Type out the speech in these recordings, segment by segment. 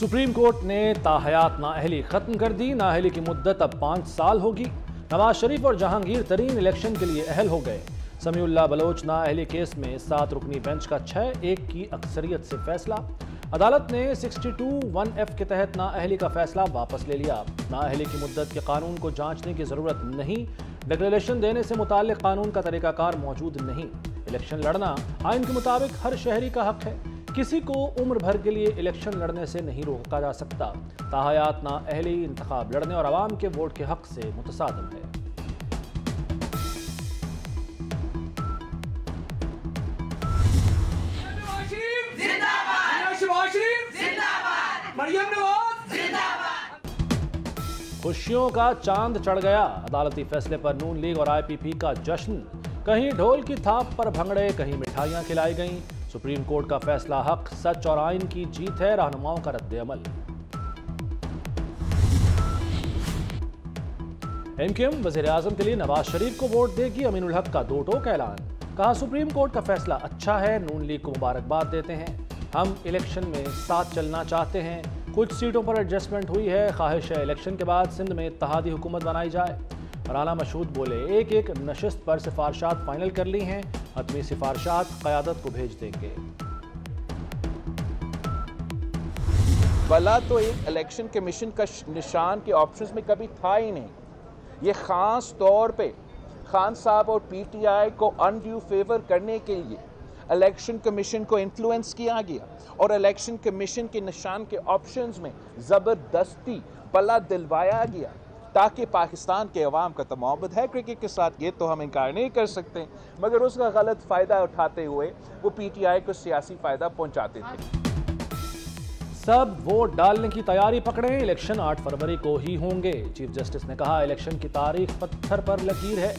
Supreme court ने ताहयात नाअहली खत्म कर दी। नाअहली की मुद्दत अब 5 साल होगी। नवाज शरीफ और जहांगीर तरीन इलेक्शन के लिए अहल हो गए। समीउल्लाह बलोच नाअहली केस में 7 रुकनी बेंच का 6-1 की अक्सरियत से फैसला। अदालत ने 62(1)(f) के तहत नाअहली का फैसला वापस ले लिया। नाअहली की मुद्दत के कानून को जांचने की जरूरत नहीं। डिक्लेरेशन देने से मुताल्लिक कानून का तरीकाकार मौजूद नहीं। इलेक्शन लड़ना आइन के मुताबिक हर शहरी का हक है। किसी को उम्र भर के लिए इलेक्शन लड़ने से नहीं रोका जा सकता। ताहयात नाअहली इंतखाब लड़ने और आवाम के वोट के हक से मुतसादिम है। खुशियों का चांद चढ़ गया। अदालती फैसले पर नून लीग और IPP का जश्न। कहीं ढोल की थाप पर भंगड़े, कहीं मिठाइयां खिलाई गईं। सुप्रीम कोर्ट का फैसला हक, सच और आइन की जीत है। रहनुमाओं का रद्द-ए-अमल। MQM वजीर आजम के लिए नवाज शरीफ को वोट देगी। अमीनुल हक का 2 टोक ऐलान। कहा, सुप्रीम कोर्ट का फैसला अच्छा है। नून लीग को मुबारकबाद देते हैं। हम इलेक्शन में साथ चलना चाहते हैं। कुछ सीटों पर एडजस्टमेंट हुई है। ख्वाहिश है इलेक्शन के बाद सिंध में इत्तेहादी हुकूमत बनाई जाए। राना मशहूद बोले, एक नशिस्त पर सिफारशात फाइनल कर ली हैं। हतमी सिफारशात क़यादत को भेज देंगे। भला तो एक इलेक्शन कमीशन का निशान के ऑप्शंस में कभी था ही नहीं। ये खास तौर पे खान साहब और PTI को अनड्यू फेवर करने के लिए इलेक्शन कमीशन को इन्फ्लुएंस किया गया और इलेक्शन कमीशन के निशान के ऑप्शंस में ज़बरदस्ती पला दिलवाया गया ताकि पाकिस्तान के अवाम का तो मोहब्बत है क्रिकेट के साथ, ये तो हम इनकार नहीं कर सकते, मगर उसका गलत फ़ायदा उठाते हुए वो PTI को सियासी फ़ायदा पहुंचाते थे। सब वोट डालने की तैयारी पकड़े। इलेक्शन 8 फरवरी को ही होंगे। चीफ जस्टिस ने कहा, इलेक्शन की तारीख पत्थर पर लकीर है।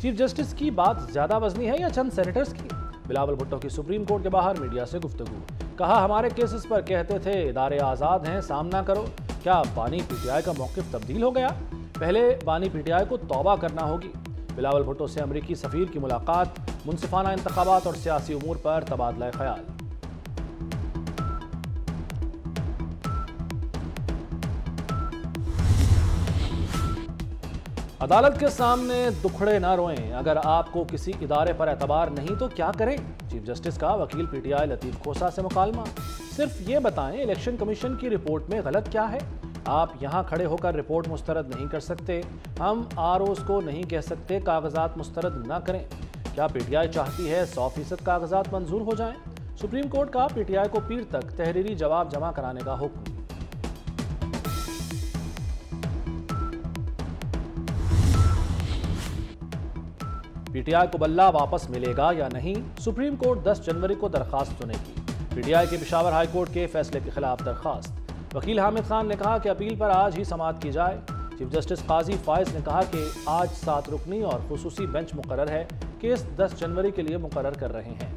चीफ जस्टिस की बात ज्यादा वजनी है या चंद सेनेटर्स की? बिलावल भुट्टो की सुप्रीम कोर्ट के बाहर मीडिया से गुफ्तगू। कहा, हमारे केसेस पर कहते थे इदारे आज़ाद हैं, सामना करो। क्या बानी PTI का मौक़िफ़ तब्दील हो गया? पहले बानी PTI को तौबा करना होगी। बिलावल भुट्टो से अमरीकी सफ़ीर की मुलाकात। मुनसिफाना इंतखाबात और सियासी उमूर पर तबादला ख्याल। अदालत के सामने दुखड़े ना रोएं। अगर आपको किसी इदारे पर एतबार नहीं तो क्या करें? चीफ जस्टिस का वकील PTI लतीफ़ खोसा से मुकालमा। सिर्फ ये बताएं, इलेक्शन कमीशन की रिपोर्ट में गलत क्या है? आप यहाँ खड़े होकर रिपोर्ट मुस्तरद नहीं कर सकते। हम ROs को नहीं कह सकते कागजात मुस्तरद ना करें। क्या PTI चाहती है 100% कागजात मंजूर हो जाएं? सुप्रीम कोर्ट का PTI को पीर तक तहरीरी जवाब जमा कराने का हुक्म। PTI को बल्ला वापस मिलेगा या नहीं? सुप्रीम कोर्ट 10 जनवरी को दरखास्त सुनेगी। PTI के पेशावर हाई कोर्ट के फैसले के खिलाफ दरखास्त। वकील हामिद खान ने कहा कि अपील पर आज ही समाअत की जाए। चीफ जस्टिस काजी फायज ने कहा कि आज 7 रुकनी और खुसूसी बेंच मुकर्रर है। केस 10 जनवरी के लिए मुकर्रर कर रहे हैं।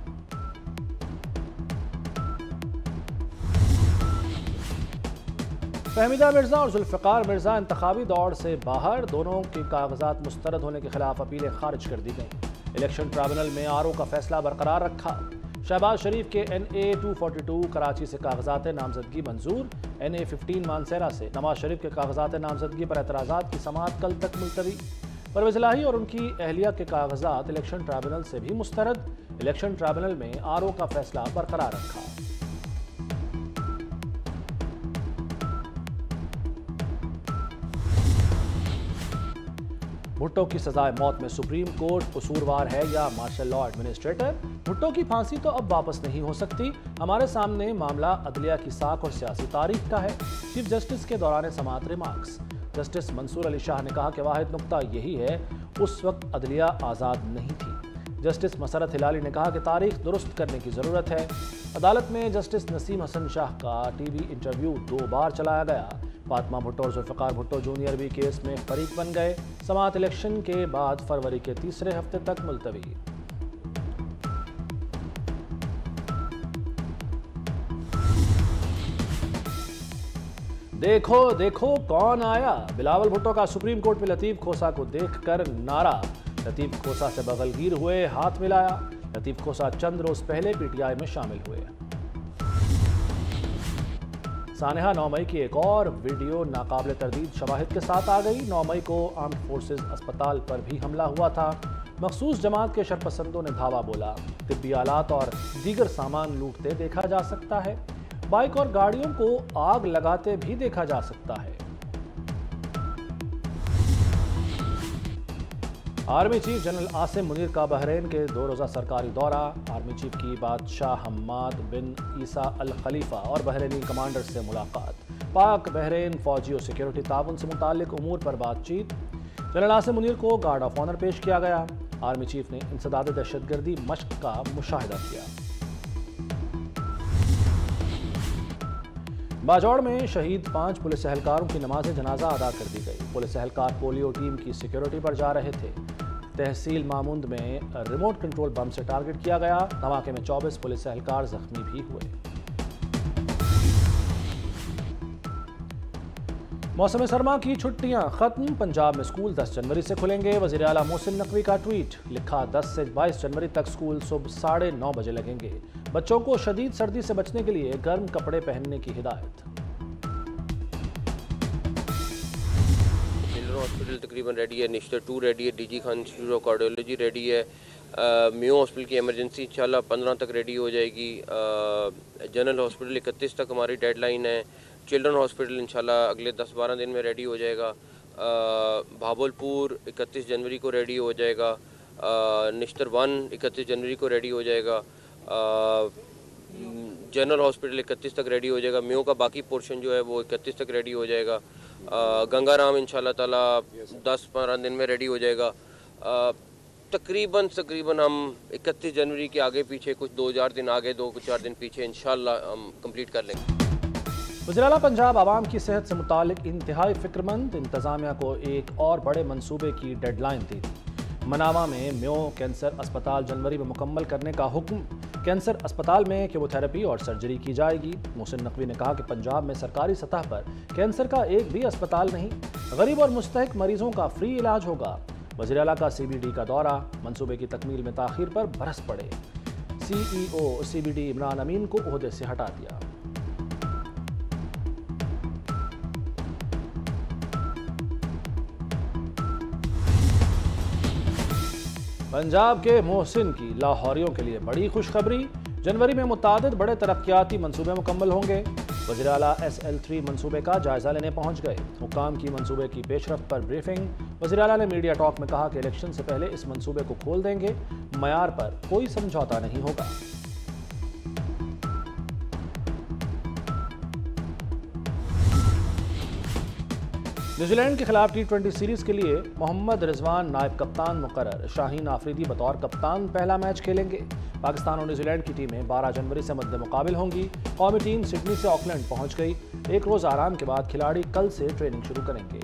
फहमीदा मिर्जा और जुल्फ़िकार मिर्जा इंतखाबी दौड़ से बाहर। दोनों के कागजात मुस्तरद होने के खिलाफ अपीलें खारिज कर दी गईं। इलेक्शन ट्रिब्यूनल में RO का फैसला बरकरार रखा। शहबाज शरीफ के NA 242 कराची से कागजात नामजदगी मंजूर। NA 15 मानसेरा से नवाज शरीफ के कागजात नामजदगी पर एतराज़ात की समाअत कल तक मुलतवी। परवेज़ इलाही और उनकी अहलिया के कागजात इलेक्शन ट्रिब्यूनल से भी मुस्तरद। इलेक्शन ट्रिब्यूनल में RO का फैसला बरकरार रखा। भुट्टो की सजाए मौत में सुप्रीम कोर्ट कसूरवार है या मार्शल लॉ एडमिनिस्ट्रेटर? भुट्टो की फांसी तो अब वापस नहीं हो सकती। हमारे सामने मामला अदलिया की साख और सियासी तारीख का है। चीफ जस्टिस के दौरान समाअत रिमार्क्स। जस्टिस मंसूर अली शाह ने कहा कि वाहिद नुक्ता यही है, उस वक्त अदलिया आज़ाद नहीं थी। जस्टिस मसरत हिलाली ने कहा कि तारीख दुरुस्त करने की ज़रूरत है। अदालत में जस्टिस नसीम हसन शाह का TV इंटरव्यू 2 बार चलाया गया। फातिमा भुट्टो और जुल्फ़िकार भुट्टो जूनियर भी केस में फरीक बन गए। समाअत इलेक्शन के बाद फरवरी के 3रे हफ्ते तक मुलतवी। देखो देखो कौन आया। बिलावल भुट्टो का सुप्रीम कोर्ट में लतीफ़ खोसा को देखकर नारा। लतीफ़ खोसा से बगलगीर हुए, हाथ मिलाया। लतीफ़ खोसा चंद रोज पहले PTI में शामिल हुए। सानेहा 9 मई की एक और वीडियो नाकाबिल तरदीद शवाहिद के साथ आ गई। 9 मई को आर्म्ड फोर्सेज अस्पताल पर भी हमला हुआ था। मखसूस जमात के शरपसंदों ने धावा बोला। तिब्बी आलात और दीगर सामान लूटते देखा जा सकता है। बाइक और गाड़ियों को आग लगाते भी देखा जा सकता है। Army chief general Asim Munir का बहरीन के 2 रोज़ा सरकारी दौरा। आर्मी चीफ की बादशाह हम्माद बिन ईसा अल खलीफा और बहरीनी कमांडर से मुलाकात। पाक बहरीन फौजी और सिक्योरिटी ताउन से मुताल्लिक उमूर पर बातचीत। जनरल आसिम मुनीर को गार्ड ऑफ ऑनर पेश किया गया। आर्मी चीफ ने इंसदाद दहशतगर्दी मश्क का मुशाहिदा किया। बाजौड़ में शहीद 5 पुलिस एहलकारों की नमाज जनाजा अदा कर दी गई। पुलिस एहलकार पोलियो टीम की सिक्योरिटी पर जा रहे थे। तहसील मामुंद में रिमोट कंट्रोल बम से टारगेट किया गया। धमाके में 24 पुलिस एहलकार जख्मी भी हुए। मौसम सरमा की छुट्टियां खत्म। पंजाब में स्कूल 10 जनवरी से खुलेंगे। वज़ीर आला मोहसिन नकवी का ट्वीट, लिखा 10 से 22 जनवरी तक स्कूल सुबह 9:30 बजे लगेंगे। बच्चों को शदीद सर्दी से बचने के लिए गर्म कपड़े पहनने की हिदायत। हॉस्पिटल तकरीबन रेडी है, निश्तर 2 रेडी है, DG Khan institute of cardiology ready है, मियो हॉस्पिटल की एमरजेंसी इंशाल्लाह 15 तक रेडी हो जाएगी। जनरल हॉस्पिटल 31 तक हमारी डेडलाइन है। चिल्ड्रन हॉस्पिटल इंशाल्लाह अगले 10-12 दिन में रेडी हो जाएगा। भावलपुर 31 जनवरी को रेडी हो जाएगा। निश्तर 1 31 जनवरी को रेडी हो जाएगा। जनरल हॉस्पिटल 31 तक रेडी हो जाएगा। मियो का बाकी पोर्शन जो है वो 31 तक रेडी हो जाएगा। गंगाराम इंशाल्लाह ताला 10-12 दिन में रेडी हो जाएगा। तकरीबन हम 31 जनवरी के आगे पीछे कुछ 2-4 दिन आगे 2-4 दिन पीछे इंशाल्लाह हम कंप्लीट कर लेंगे। वज़ीर आला पंजाब आवाम की सेहत से मुतालिक इंतहाई फिक्रमंद। इंतज़ामिया को एक और बड़े मंसूबे की डेडलाइन दी थी। मनामा में म्यो कैंसर अस्पताल जनवरी में मुकम्मल करने का हुक्म। कैंसर अस्पताल में कीमोथेरेपी और सर्जरी की जाएगी। मोहसिन नकवी ने कहा कि पंजाब में सरकारी सतह पर कैंसर का एक भी अस्पताल नहीं। गरीब और मुस्तहिक मरीजों का फ्री इलाज होगा। वज़ीर आला का CBD का दौरा। मंसूबे की तकमील में ताख़ीर पर बरस पड़े। CEO CBD इमरान अमीन को ओहदे से हटा दिया। पंजाब के मोहसिन की लाहौरियों के लिए बड़ी खुशखबरी। जनवरी में मुतादिद बड़े तरक्याती मंसूबे मुकम्मल होंगे। वज़ीर आला SL3 मंसूबे का जायजा लेने पहुंच गए। हुकाम की मंसूबे की पेशरफ्त पर ब्रीफिंग। वज़ीर आला ने मीडिया टॉक में कहा कि इलेक्शन से पहले इस मंसूबे को खोल देंगे। मयार पर कोई समझौता नहीं होगा। न्यूजीलैंड के खिलाफ T20 सीरीज के लिए मोहम्मद रिजवान नायब कप्तान मुकर्रर। शाहीन आफरीदी बतौर कप्तान पहला मैच खेलेंगे। पाकिस्तान और न्यूजीलैंड की टीमें 12 जनवरी से मद्दे मुकाबिल होंगी। कौमी टीम सिडनी से ऑकलैंड पहुंच गई। एक रोज़ आराम के बाद खिलाड़ी कल से ट्रेनिंग शुरू करेंगे।